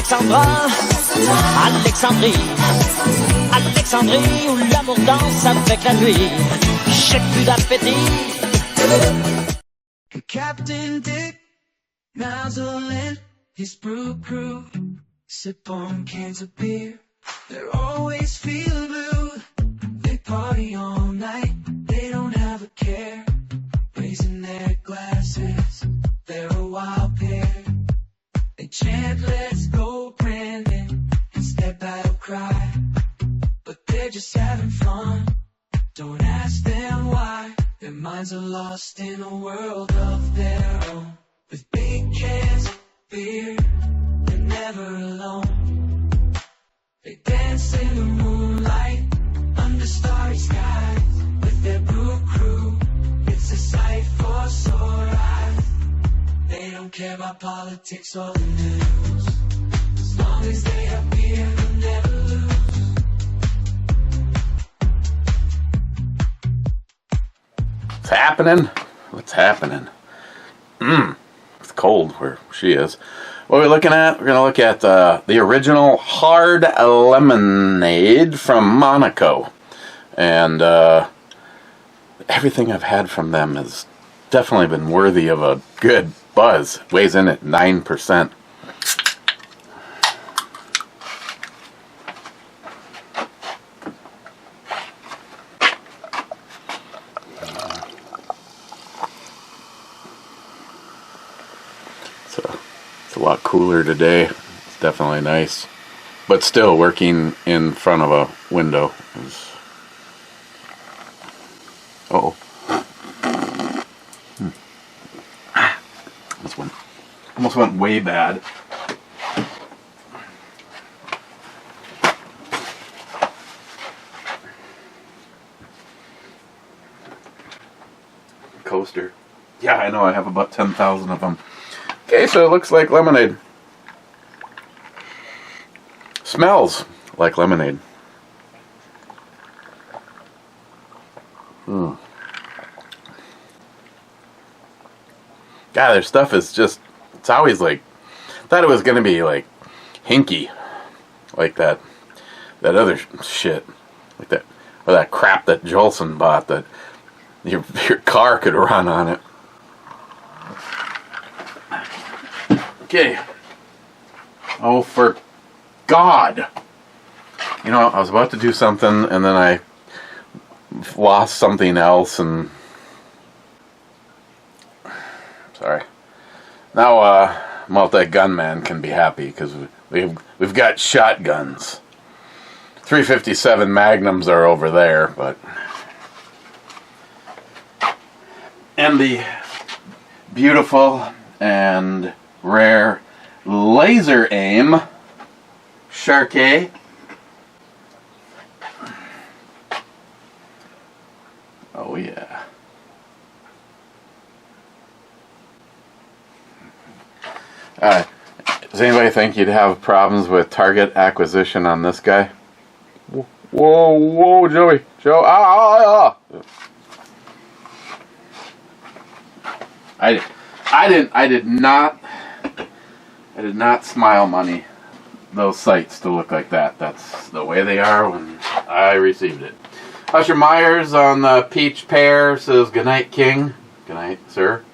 Alexandra, Alexandrie, Alexandrie où l'amour danse avec la nuit. J'ai plus d'appétit. Captain Dick, nozzle in his brew crew, sip on cans of beer. They're always feeling blue. They party all night. They don't have a care. Raising their glasses. They're a wild pair. They chant, let's go, Brandon, instead battle cry. But they're just having fun. Don't ask them why. Their minds are lost in a world of their own. With big cans of beer, they're never alone. They dance in the moonlight, under starry skies. With their brew crew, it's a sight for sore eyes. They don't care about politics or the news. As long as they have beer, they'll never lose. What's happening? What's happening? It's cold where she is. What are we looking at? We're going to look at the original hard lemonade from MONACO. And everything I've had from them has definitely been worthy of a good buzz. Weighs in at 9%. It's a lot cooler today. It's definitely nice. But still, working in front of a window is... Uh-oh. This one almost went way bad. Coaster. Yeah, I know, I have about 10,000 of them. Okay, so it looks like lemonade. Smells like lemonade. God, their stuff is just, it's always like, I thought it was going to be like hinky. Like that other shit. Like that, or that crap that Holtzman bought that your car could run on it. Okay. Oh, for God. You know, I was about to do something and then I lost something else and... Sorry. Now, multi-gunman can be happy because we've got shotguns. 357 Magnums are over there, but... And the beautiful and rare laser aim Sharkey. Oh yeah. Does anybody think you'd have problems with target acquisition on this guy? Whoa, Joey. Joe, I did not smile money those sights to look like that. That's the way they are when I received it. Usher Myers on the peach pear says, "Good night, King." Good night, sir.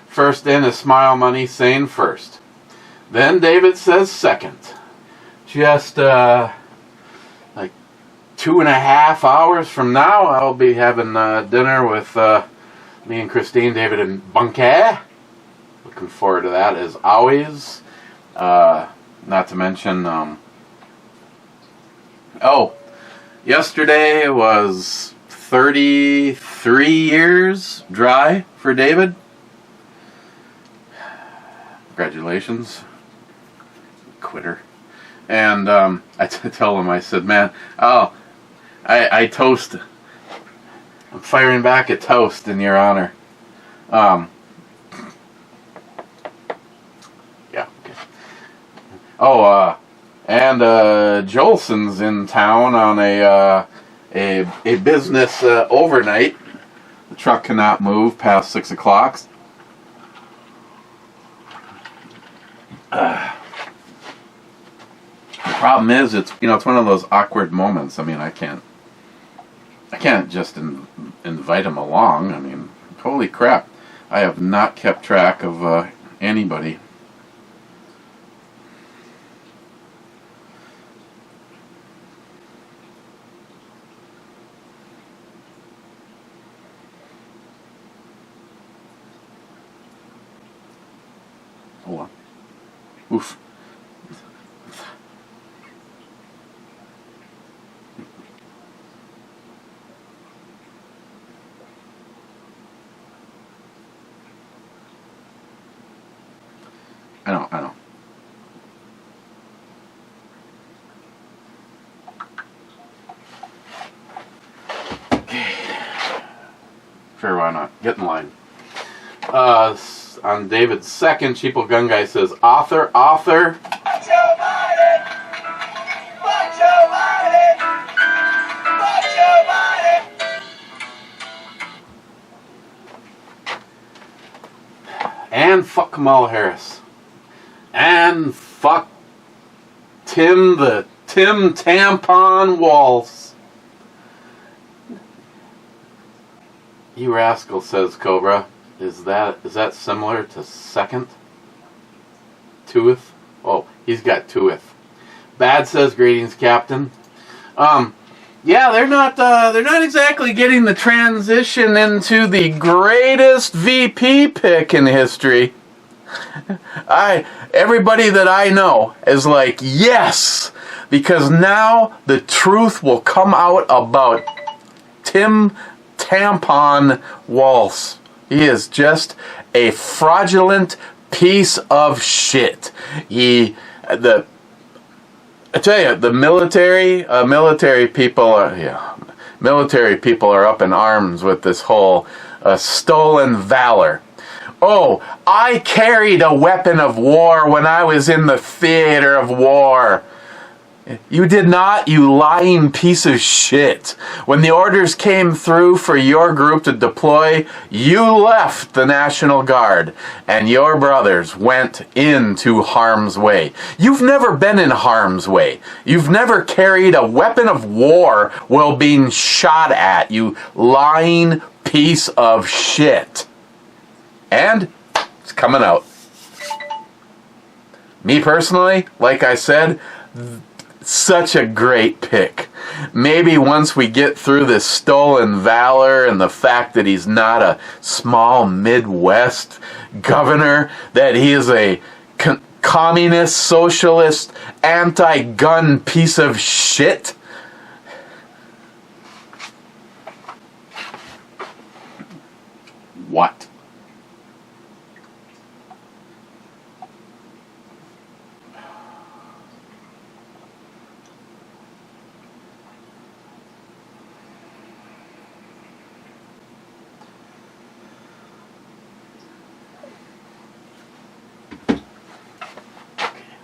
First in is smile money saying first. Then David says second. Just like 2.5 hours from now, I'll be having dinner with me and Christine, David, and Bunky. Looking forward to that as always. Not to mention, yesterday was 33 years dry for David. Congratulations. Quitter. And I tell him, I said, man, I toast. I'm firing back a toast in your honor. Yeah. Okay. Oh, and Jolson's in town on a business overnight. The truck cannot move past 6 o'clock. The problem is, it's one of those awkward moments. I mean, I can't just invite him along. I mean, holy crap, I have not kept track of anybody. Hold on. Oof. I know. Okay. Sure, why not? Get in line. On David's second, Cheaple Gun Guy says, author. And fuck Kamala Harris. And fuck Tim Tampon Waltz. You rascal, says Cobra. Is that similar to second? Tuith? Oh, he's got Tuith. Bad says, greetings, Captain. Yeah, they're not exactly getting the transition into the greatest VP pick in history. Everybody that I know is like, yes, because now the truth will come out about Tim Tampon Waltz. He is just a fraudulent piece of shit. I tell you, the military people are up in arms with this whole stolen valor. Oh, I carried a weapon of war when I was in the theater of war. You did not, you lying piece of shit. When the orders came through for your group to deploy, you left the National Guard, and your brothers went into harm's way. You've never been in harm's way. You've never carried a weapon of war while being shot at, you lying piece of shit. And it's coming out. Me personally, like I said, such a great pick. Maybe once we get through this stolen valor and the fact that he's not a small Midwest governor, that he is a communist, socialist, anti-gun piece of shit. What?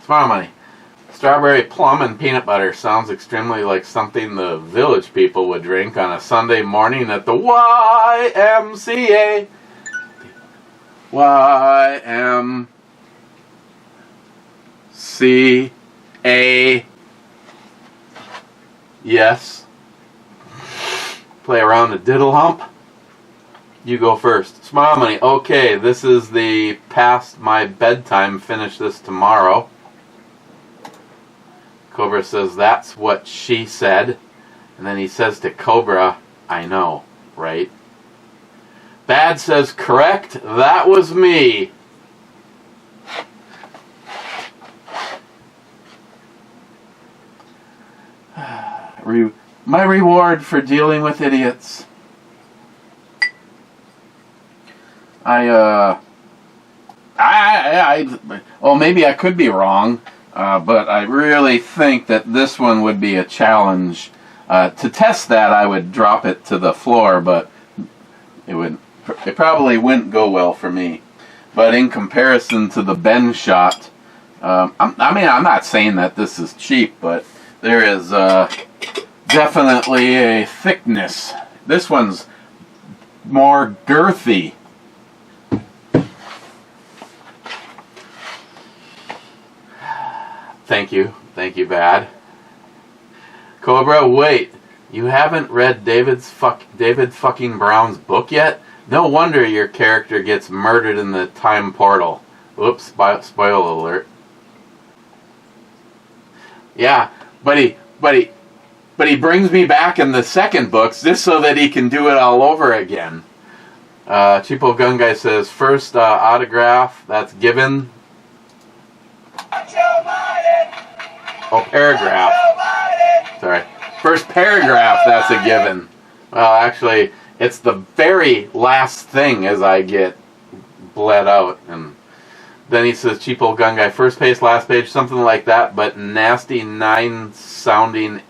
Smile money. Strawberry plum and peanut butter sounds extremely like something the village people would drink on a Sunday morning at the YMCA. YMCA. Yes. Play around a diddle hump. You go first. Smile money. Okay, this is the past my bedtime. Finish this tomorrow. Cobra says, that's what she said. And then he says to Cobra, I know, right? Bad says, correct, that was me. My reward for dealing with idiots. Well, maybe I could be wrong. But I really think that this one would be a challenge. To test that, I would drop it to the floor, but it probably wouldn't go well for me. But in comparison to the Ben shot, I'm not saying that this is cheap, but there is definitely a thickness. This one's more girthy. Thank you, Bad. Cobra, wait, you haven't read David fucking Brown's book yet? No wonder your character gets murdered in the time portal. Oops, spoiler alert. Yeah, but he brings me back in the second books just so that he can do it all over again. Cheapo Gun Guy says, first autograph that's given. Oh, paragraph. Sorry. First paragraph that's a given. Well, actually, it's the very last thing as I get bled out. And then he says, Cheapo Gun Guy, first page, last page, something like that, but nasty 9 sounded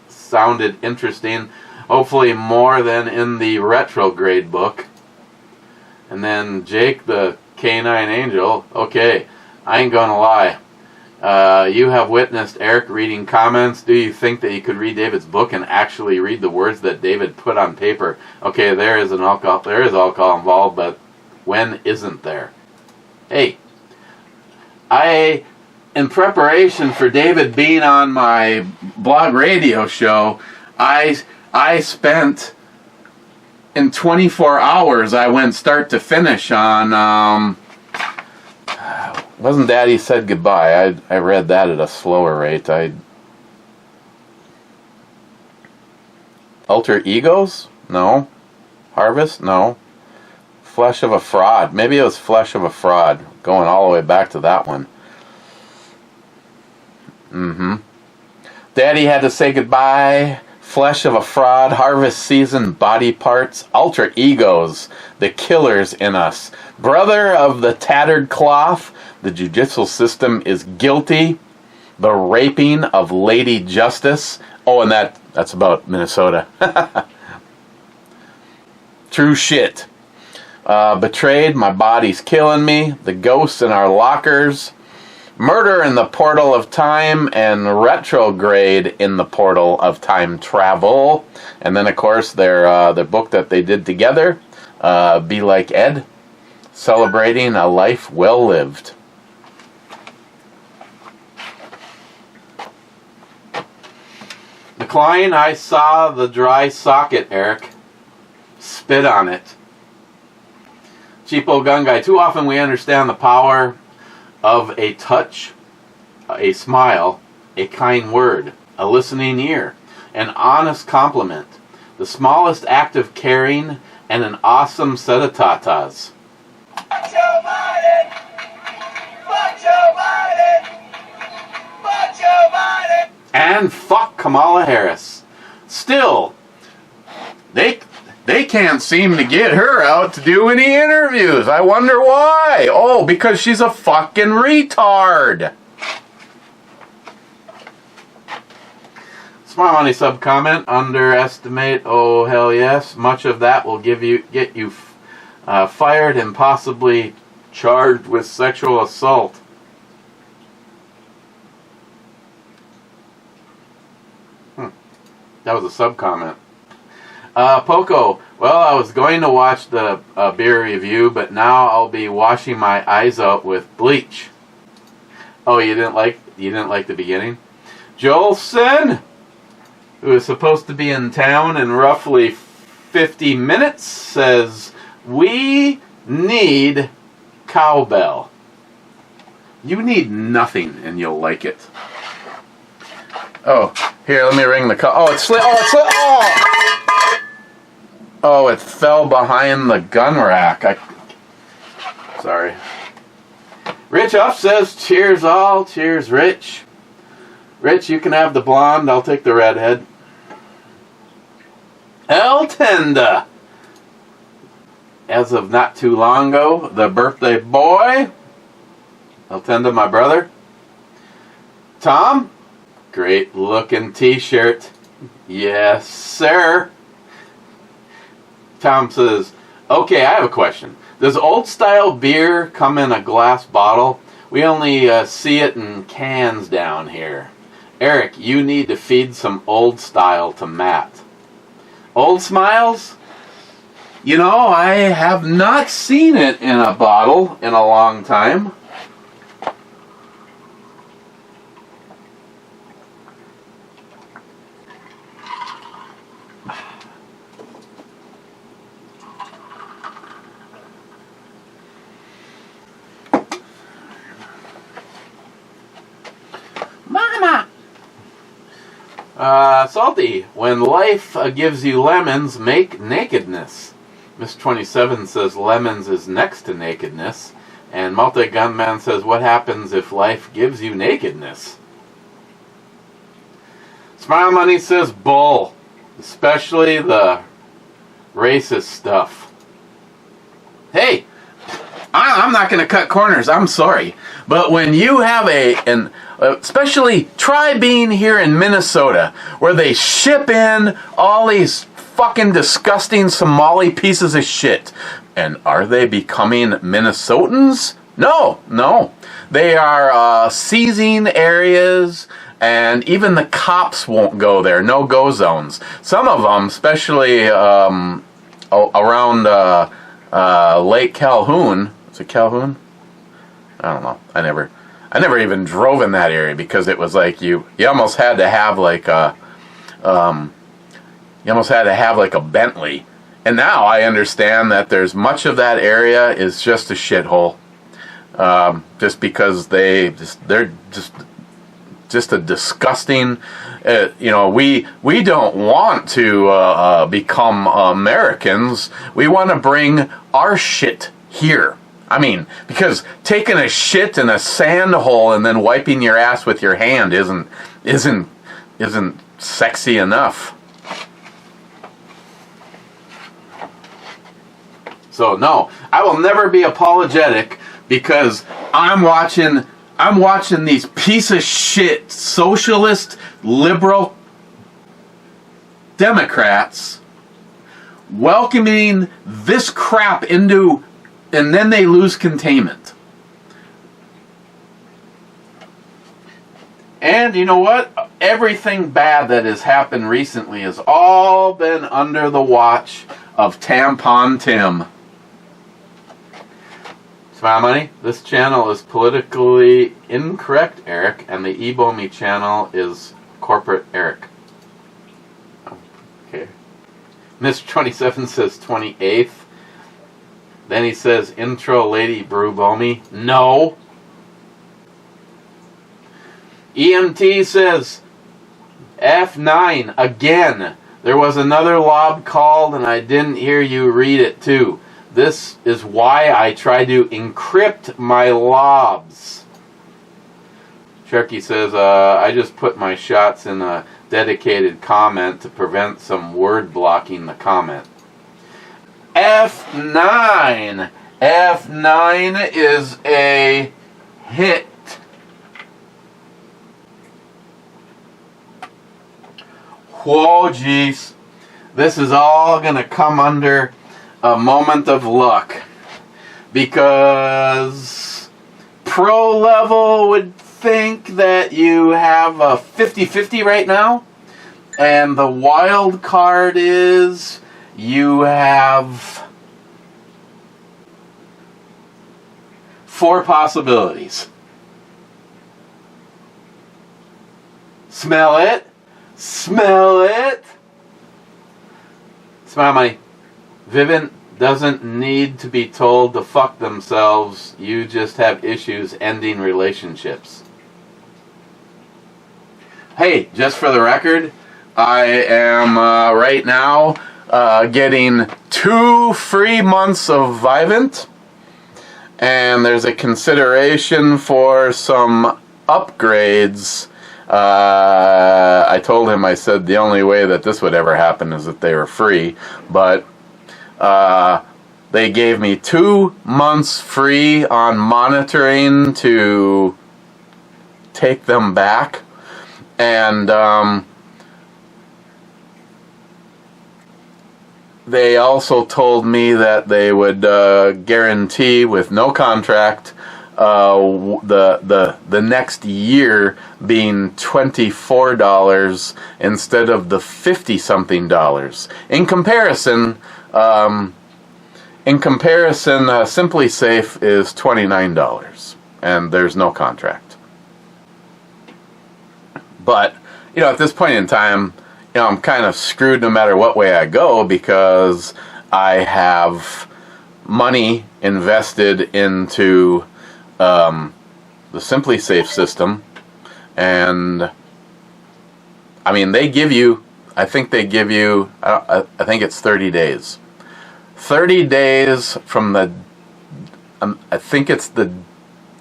interesting. Hopefully more than in the retrograde book. And then Jake the Canine Angel, okay, I ain't gonna lie. You have witnessed Eric reading comments. Do you think that you could read David's book and actually read the words that David put on paper? Okay, there is alcohol involved, but when isn't there? Hey, in preparation for David being on my blog radio show, I spent, in 24 hours, I went start to finish on, wasn't Daddy Said Goodbye. I read that at a slower rate. Alter Egos? No. Harvest? No. Flesh of a Fraud. Maybe it was Flesh of a Fraud. Going all the way back to that one. Daddy Had to Say Goodbye. Flesh of a Fraud, Harvest Season, Body Parts, Alter Egos, The Killers in Us, Brother of the Tattered Cloth, The Judicial System is Guilty, The Raping of Lady Justice. Oh, and that's about Minnesota. True Shit. Betrayed, My Body's Killing Me, The Ghosts in Our Lockers, Murder in the Portal of Time, and Retrograde in the Portal of Time Travel. And then, of course, their book that they did together, Be Like Ed, Celebrating a Life Well Lived. McLean, I saw the dry socket, Eric. Spit on it. Cheapo Gun Guy, too often we understand the power of a touch, a smile, a kind word, a listening ear, an honest compliment, the smallest act of caring, and an awesome set of tatas. And fuck Kamala Harris. Still, they can't seem to get her out to do any interviews. I wonder why. Oh, because she's a fucking retard. Smile Money sub comment. Underestimate. Oh, hell yes. Much of that will get you fired and possibly charged with sexual assault. That was a sub comment. Poco, well, I was going to watch the beer review, but now I'll be washing my eyes out with bleach. Oh, you didn't like the beginning? Jolson, who is supposed to be in town in roughly 50 minutes, says, we need cowbell. You need nothing and you'll like it. Oh, here, let me ring the call. Oh, it slid. Oh, it fell behind the gun rack. Sorry. Rich Up says, cheers all, cheers Rich. Rich, you can have the blonde, I'll take the redhead. El Tenda. As of not too long ago, the birthday boy. El Tenda, my brother. Tom, great looking t-shirt. Yes, sir. Tom says, okay, I have a question. Does old style beer come in a glass bottle? We only see it in cans down here. Eric, you need to feed some old style to Matt. Old Smiles? You know, I have not seen it in a bottle in a long time. Salty, when life gives you lemons, make nakedness. Miss 27 says lemons is next to nakedness. And Multi-Gunman says, what happens if life gives you nakedness? Smile Money says, bull. Especially the racist stuff. Hey, I'm not going to cut corners. I'm sorry. But when you have especially try being here in Minnesota, where they ship in all these fucking disgusting Somali pieces of shit. And are they becoming Minnesotans? No. They are seizing areas, and even the cops won't go there. No-go zones. Some of them, especially around Lake Calhoun. Is it Calhoun? I don't know. I never even drove in that area because it was like you almost had to have like a Bentley. And now I understand that there's much of that area is just a shithole, just because they're just a disgusting. We don't want to become Americans. We want to bring our shit here. I mean, because taking a shit in a sand hole and then wiping your ass with your hand isn't sexy enough. So no, I will never be apologetic because I'm watching these piece of shit socialist liberal Democrats welcoming this crap into, and then they lose containment. And you know what? Everything bad that has happened recently has all been under the watch of Tampon Tim. Smile Money, this channel is politically incorrect, Eric, and the Ebomi channel is corporate Eric. Okay. Mr. 27 says 28th. Then he says, intro Lady Brubomi. No. EMT says, F9 again. There was another lob called and I didn't hear you read it too. This is why I try to encrypt my lobs. Cherokee says, I just put my shots in a dedicated comment to prevent some word blocking the comment. F9. F9 is a hit. Whoa, jeez. This is all going to come under a moment of luck, because pro level would think that you have a 50-50 right now, and the wild card is you have 4 possibilities. Smell it. Smell it. Smile Money. Vivint doesn't need to be told to fuck themselves. You just have issues ending relationships. Hey, just for the record, I am right now getting 2 free months of Vivint, and there's a consideration for some upgrades. I told him, I said the only way that this would ever happen is if they were free, but they gave me 2 months free on monitoring to take them back, and they also told me that they would guarantee with no contract the next year being $24 instead of the $50-something. In comparison, Simply Safe is $29, and there's no contract. But at this point in time, I'm kind of screwed no matter what way I go, because I have money invested into the Simply Safe system, and I mean, they give you, I think they give you, I think it's 30 days. 30 days from the, I think it's the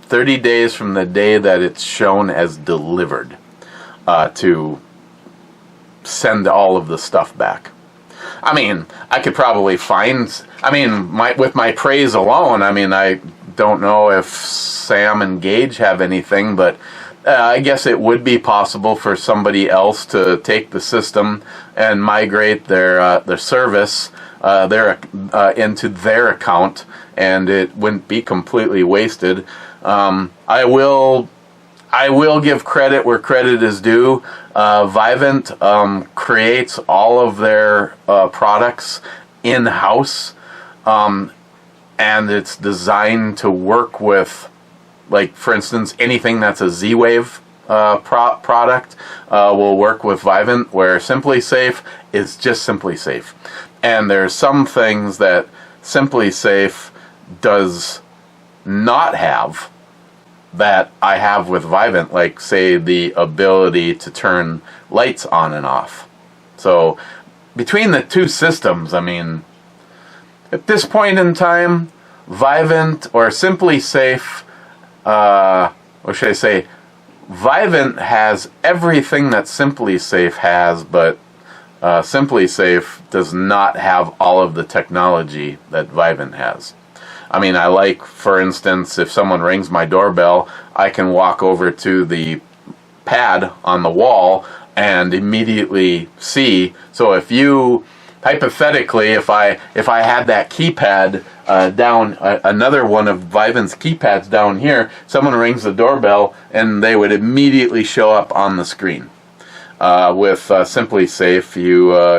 30 days from the day that it's shown as delivered, to send all of the stuff back. I mean, I could probably find, I mean, with my praise alone, I mean, I don't know if Sam and Gage have anything, but I guess it would be possible for somebody else to take the system and migrate their service into their account, and it wouldn't be completely wasted. I will give credit where credit is due. Vivint creates all of their products in-house, and it's designed to work with, like, for instance, anything that's a Z-Wave product will work with Vivint, where SimpliSafe is just SimpliSafe. And there's some things that SimpliSafe does not have that I have with Vivint, like, say, the ability to turn lights on and off. So between the two systems, I mean, at this point in time, Vivint or SimpliSafe, or should I say, Vivint has everything that SimpliSafe has, but SimpliSafe does not have all of the technology that Vivint has. I mean, I like, for instance, if someone rings my doorbell, I can walk over to the pad on the wall and immediately see. So if you, hypothetically, if I had that keypad down, another one of Vivint's keypads down here, someone rings the doorbell and they would immediately show up on the screen. With SimpliSafe,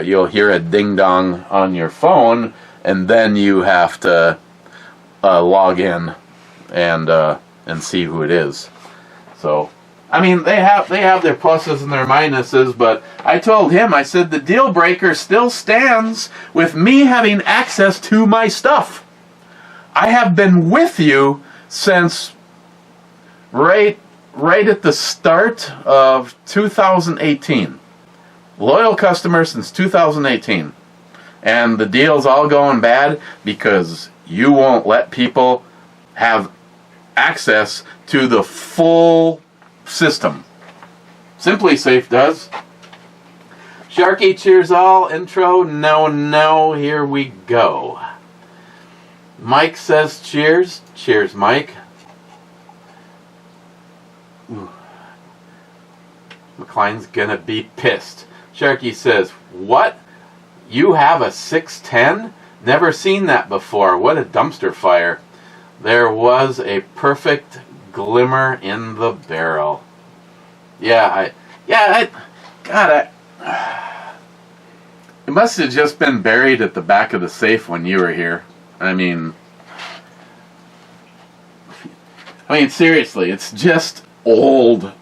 you'll hear a ding dong on your phone, and then you have to log in and see who it is. So, I mean, they have their pluses and their minuses, but I told him, I said, the deal breaker still stands with me having access to my stuff. I have been with you since right at the start of 2018. Loyal customer since 2018. And the deal's all going bad because you won't let people have access to the full system. SimpliSafe does. Sharky, cheers all. Intro, no, here we go. Mike says cheers. Cheers, Mike. Ooh. McLean's gonna be pissed. Sharky says, what? You have a 610? Never seen that before. What a dumpster fire. There was a perfect glimmer in the barrel. It must have just been buried at the back of the safe when you were here. I mean, seriously, it's just old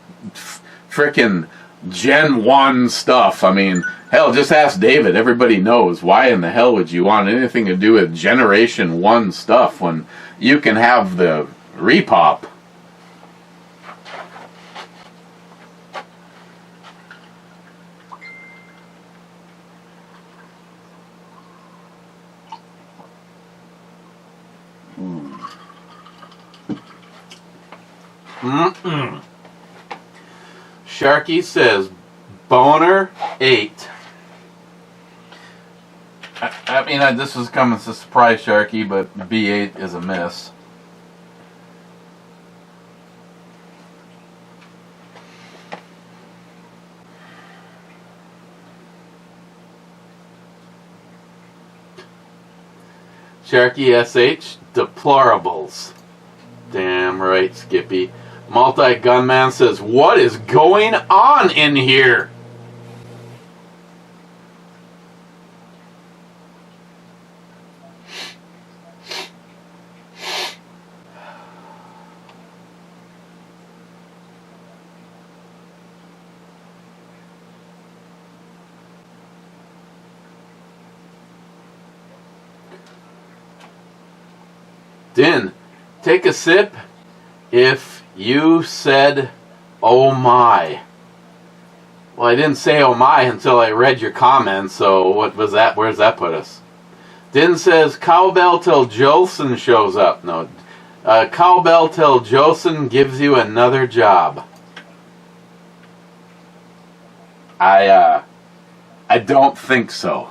frickin' Gen 1 stuff. I mean, hell, just ask David. Everybody knows. Why in the hell would you want anything to do with Generation 1 stuff when you can have the repop? Sharky says, Boner 8. I mean, this is coming as a surprise, Sharky, but B8 is a miss. Sharky SH, deplorables. Damn right, Skippy. Multi-Gunman says, what is going on in here? Din, take a sip if you said, oh my. Well, I didn't say oh my until I read your comments, so what was that? Where's that put us? Din says, cowbell till Jolson shows up. No, cowbell till Jolson gives you another job. I don't think so.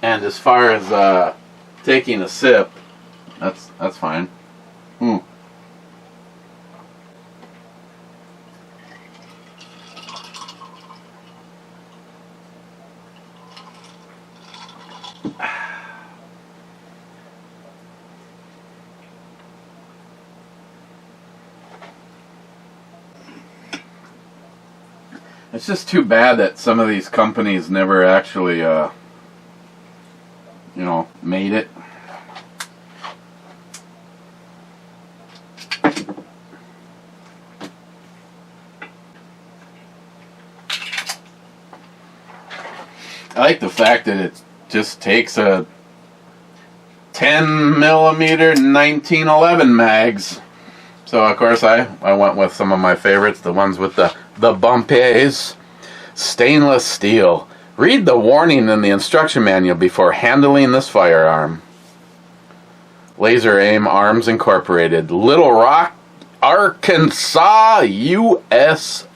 And as far as taking a sip, that's fine. It's just too bad that some of these companies never actually, made it. I like the fact that it just takes a 10 millimeter 1911 mags. So of course I went with some of my favorites, the ones with the bumpies. Stainless steel. Read the warning in the instruction manual before handling this firearm. Laser Aim Arms Incorporated, Little Rock, Arkansas, USA.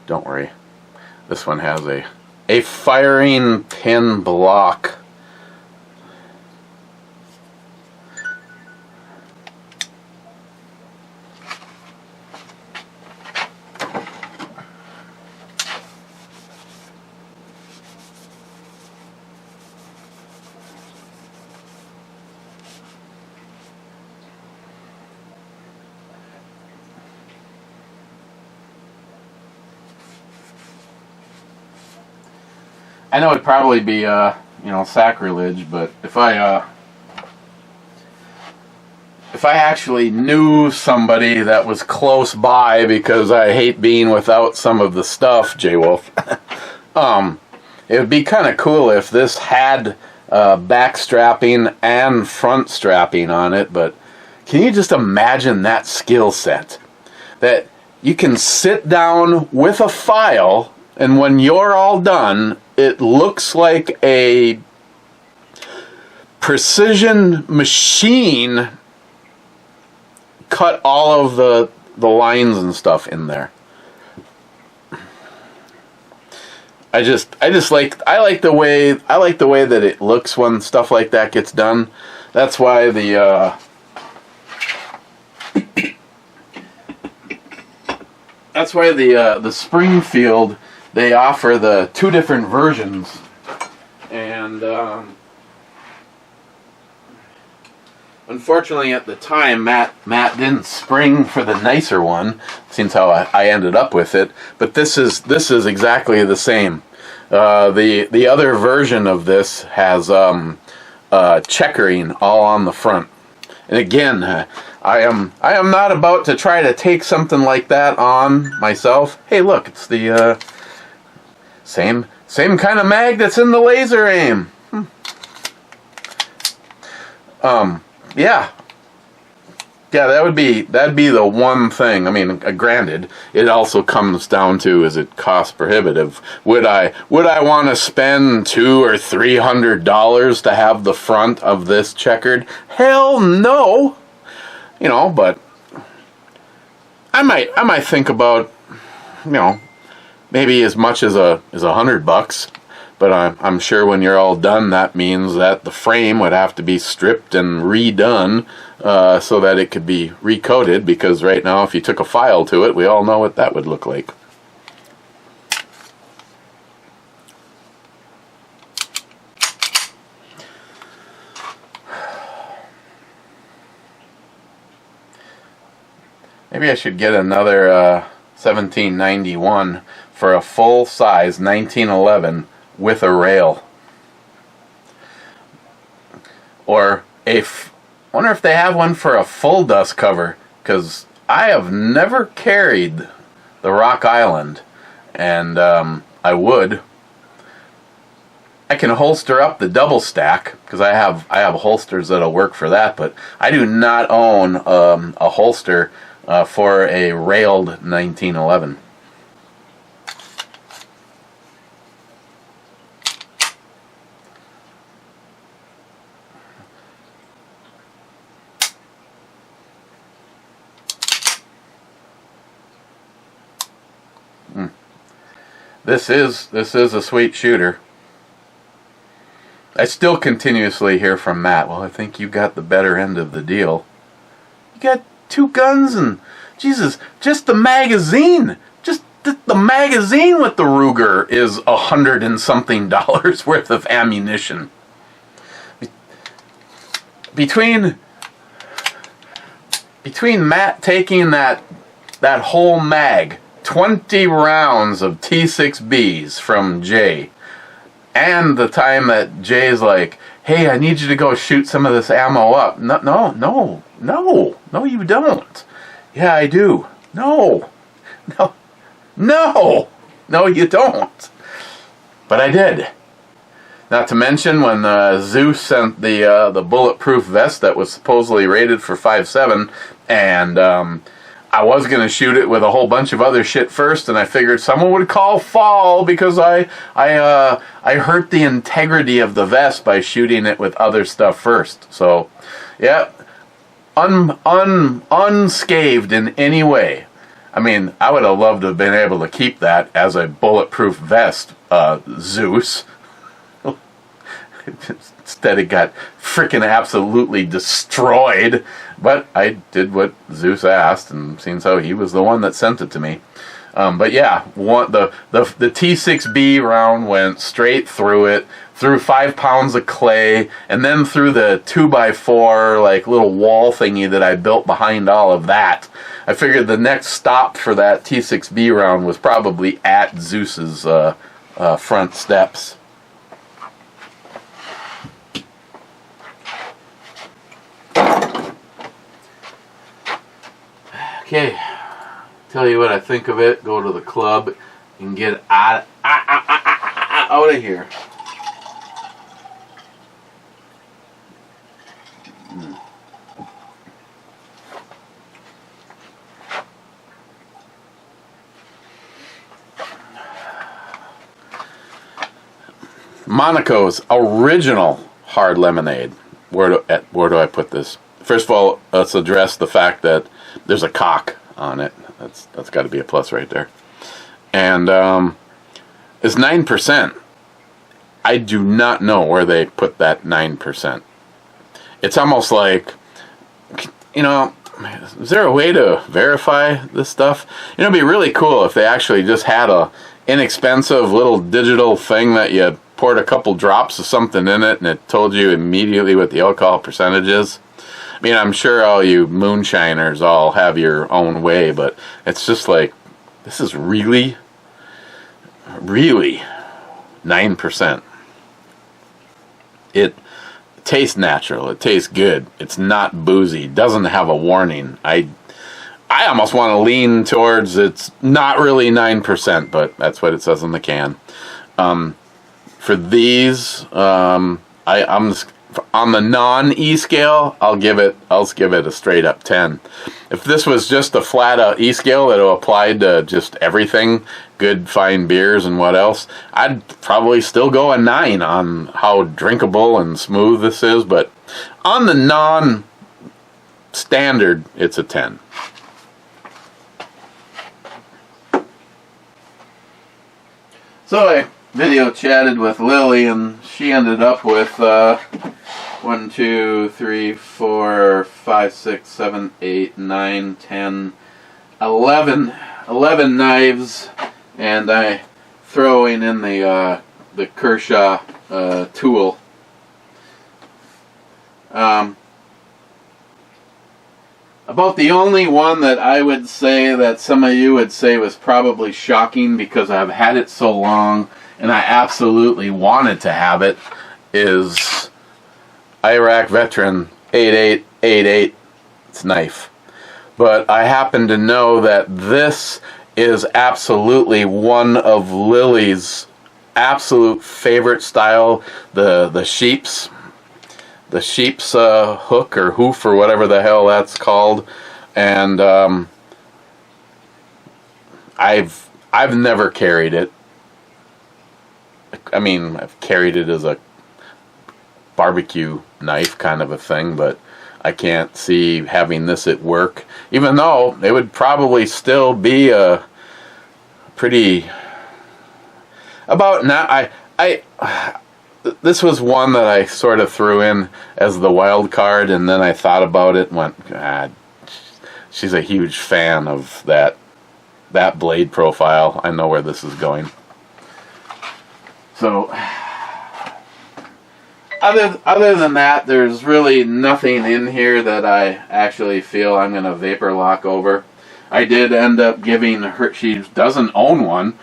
Don't worry. This one has a firing pin block. I know it'd probably be, sacrilege, but if I actually knew somebody that was close by, because I hate being without some of the stuff, J-Wolf, it would be kind of cool if this had back strapping and front strapping on it, but can you just imagine that skill set? That you can sit down with a file, and when you're all done, it looks like a precision machine cut all of the lines and stuff in there. I like the way that it looks when stuff like that gets done. That's why the Springfield, they offer the two different versions, and unfortunately at the time Matt didn't spring for the nicer one, since how I ended up with it. But this is exactly the same. The other version of this has checkering all on the front. And again, I am not about to try to take something like that on myself. Hey, look, it's the same kind of mag that's in the Laser Aim. Yeah, that'd be the one thing. I mean, granted, it also comes down to, is it cost prohibitive? Would I want to spend $200 or $300 to have the front of this checkered? Hell no. But I might think about, maybe as much as $100. But I'm sure when you're all done, that means that the frame would have to be stripped and redone so that it could be recoated, because right now if you took a file to it, we all know what that would look like. Maybe I should get another 1791 for a full-size 1911 with a rail. Or wonder if they have one for a full dust cover, because I have never carried the Rock Island, and I would. I can holster up the double stack because I have holsters that'll work for that, but I do not own a holster for a railed 1911. This is a sweet shooter. I still continuously hear from Matt, well, I think you got the better end of the deal. You got 2 guns and, Jesus, just the magazine. Just the magazine with the Ruger is $100 and something worth of ammunition. Between Matt taking that whole mag, 20 rounds of T6Bs from Jay, and the time that Jay's like, hey, I need you to go shoot some of this ammo up. No, you don't. Yeah, I do. No, you don't. But I did. Not to mention when Zeus sent the bulletproof vest that was supposedly rated for 5.7, and I was going to shoot it with a whole bunch of other shit first, and I figured someone would call foul because I hurt the integrity of the vest by shooting it with other stuff first. So, yeah, unscathed in any way. I mean, I would have loved to have been able to keep that as a bulletproof vest, Zeus. Instead, it got freaking absolutely destroyed. But I did what Zeus asked, and seems how he was the one that sent it to me. But yeah, the T6B round went straight through it, through 5 pounds of clay, and then through the 2x4 like little wall thingy that I built behind all of that. I figured the next stop for that T6B round was probably at Zeus's front steps. Okay, tell you what I think of it. Go to the club and get out of here. Monaco's original hard lemonade. Where do I put this? First of all, let's address the fact that there's a cock on it. That's got to be a plus right there. And it's 9%. I do not know where they put that 9%. It's almost like, is there a way to verify this stuff? It'd be really cool if they actually just had a inexpensive little digital thing that you poured a couple drops of something in it and it told you immediately what the alcohol percentage is. I mean, I'm sure all you moonshiners all have your own way, but it's just like, this is really 9%. It tastes natural. It tastes good. It's not boozy. It doesn't have a warning. I almost want to lean towards it's not really 9%, but that's what it says on the can. For these, I'm on the non-E scale, I'll give it a straight up 10. If this was just a flat E scale that applied to just everything, good fine beers and what else, I'd probably still go a 9 on how drinkable and smooth this is, but on the non-standard, it's a 10. So I video chatted with Lily, and she ended up with 1, 2, 3, 4, 5, 6, 7, 8, 9, 10, 11 knives, and I throwing in the Kershaw tool. About the only one that I would say that some of you would say was probably shocking because I've had it so long and I absolutely wanted to have it is Iraq Veteran 8888. It's knife. But I happen to know that this is absolutely one of Lily's absolute favorite style, the sheep's hook or hoof or whatever the hell that's called, and I've never carried it. I mean, I've carried it as a barbecue knife kind of a thing, but I can't see having this at work, even though it would probably still be a pretty about now. This was one that I sort of threw in as the wild card, and then I thought about it and went, God, she's a huge fan of that blade profile. I know where this is going. So other than that, there's really nothing in here that I actually feel I'm going to vapor lock over. I did end up giving her, she doesn't own one.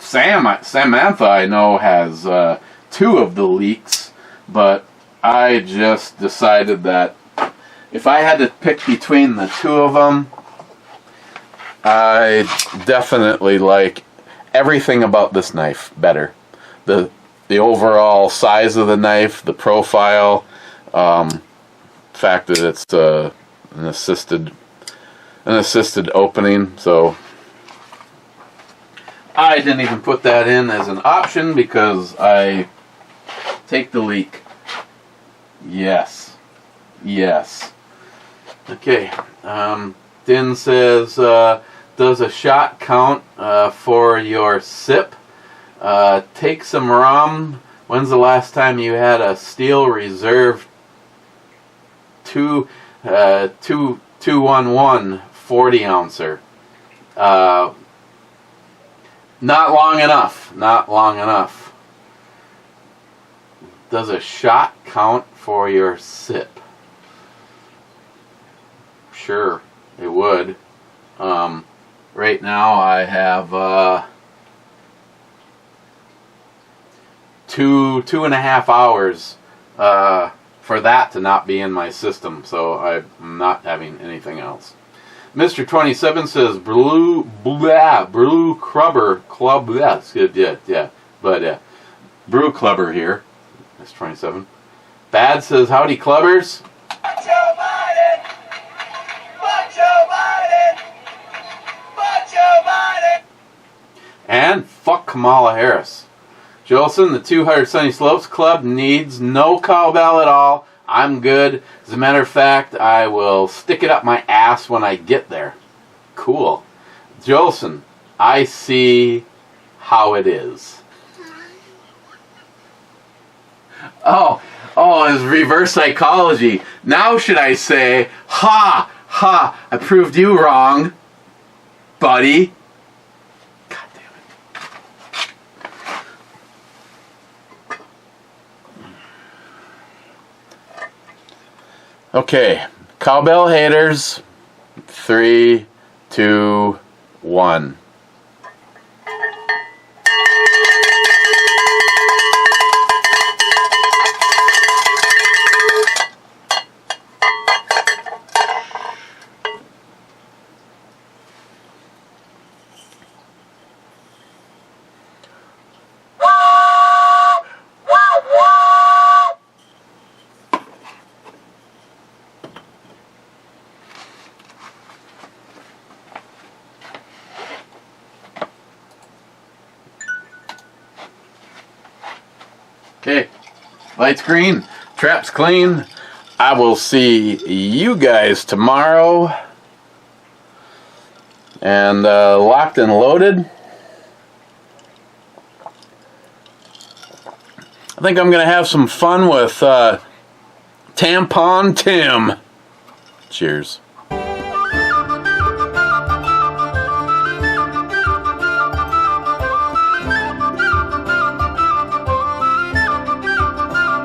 Samantha, I know, has 2 of the leaks, but I just decided that if I had to pick between the 2 of them, I definitely like everything about this knife better. The overall size of the knife, the profile, fact that it's an assisted opening, so I didn't even put that in as an option because I take the leak. Yes. Okay. Din says, does a shot count for your sip? Take some rum. When's the last time you had a Steel Reserve 211 40 ouncer? Not long enough. Does a shot count for your sip? Sure, it would. Right now I have 2.5 hours for that to not be in my system, so I'm not having anything else. Mr. 27 says Brew Clubber Club. Yes, yeah. But Brew Clubber here. Mr. 27. Bad says howdy clubbers. Joe Biden! Joe Biden! Joe Biden! And fuck Kamala Harris. Jolson, the 200 Sunny Slopes Club needs no cowbell at all. I'm good. As a matter of fact, I will stick it up my ass when I get there. Cool. Jolson, I see how it is. Oh, it's reverse psychology. Now should I say, ha, I proved you wrong, buddy. God damn it. Okay, cowbell haters, 3, 2, 1. Okay, lights green, traps clean. I will see you guys tomorrow. And locked and loaded. I think I'm going to have some fun with Tampon Tim. Cheers.